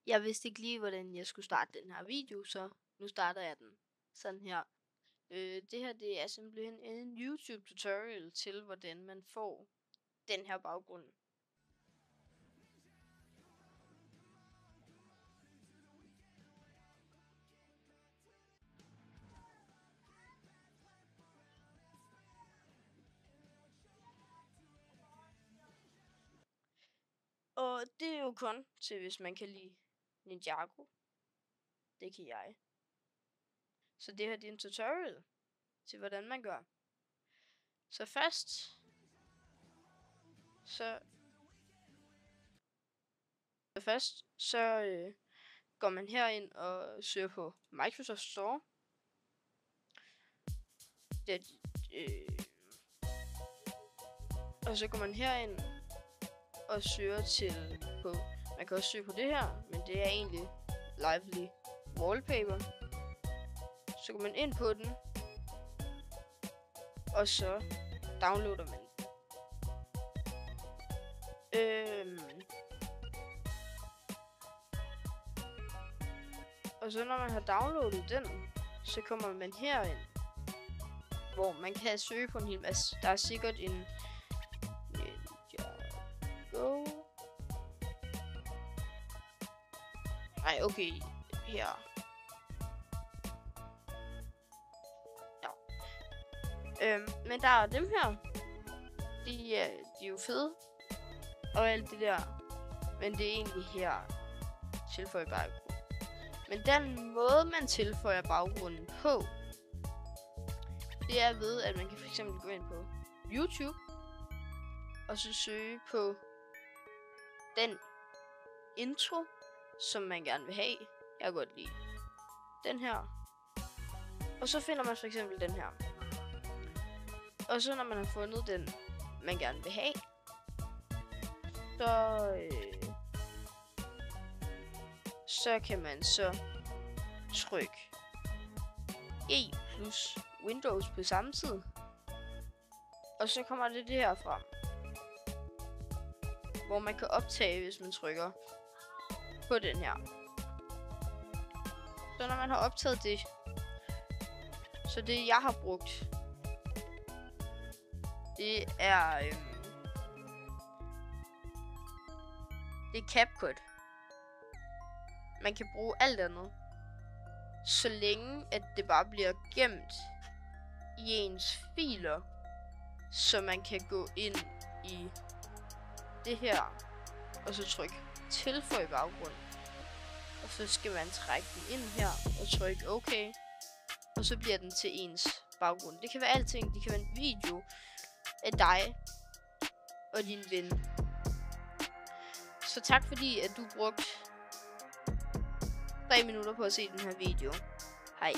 Jeg vidste ikke lige, hvordan jeg skulle starte den her video, så nu starter jeg den sådan her. Det her det er simpelthen en YouTube tutorial til, hvordan man får den her baggrund. Og det er jo kun til, hvis man kan lide Ninjago. Det kan jeg. Så det her det er en tutorial til, hvordan man gør. Så først, går man herind og søger på Microsoft Store. Og så går man herind og søger på, man kan også søge på det her, men det er egentlig Lively Wallpaper. Så går man ind på den, og så downloader man den. Og så når man har downloadet den, så kommer man herind, hvor man kan søge på en hel masse. Der er sikkert en Ninjago. Nej, okay, her. Ja. Men der er dem her. De er jo fede. Og alt det der. Men det er egentlig her. Tilføje baggrund. Men den måde, man tilføjer baggrunden på, det er ved, at man kan fx gå ind på YouTube, og så søge på den intro, som man gerne vil have. Jeg kan godt lide den her. Og så finder man for eksempel den her. Og så når man har fundet den, man gerne vil have, så kan man så trykke E plus Windows på samme tid. Og så kommer det her frem, hvor man kan optage, hvis man trykker på den her. Så når man har optaget det, så det jeg har brugt, det er det er CapCut. Man kan bruge alt andet, så længe at det bare bliver gemt i ens filer, så man kan gå ind i det her, og så trykke tilføj baggrund. Og så skal man trække den ind her, og trykke OK. Og så bliver den til ens baggrund. Det kan være alting. Det kan være en video af dig og din ven. Så tak fordi, at du brugte 3 minutter på at se den her video. Hej.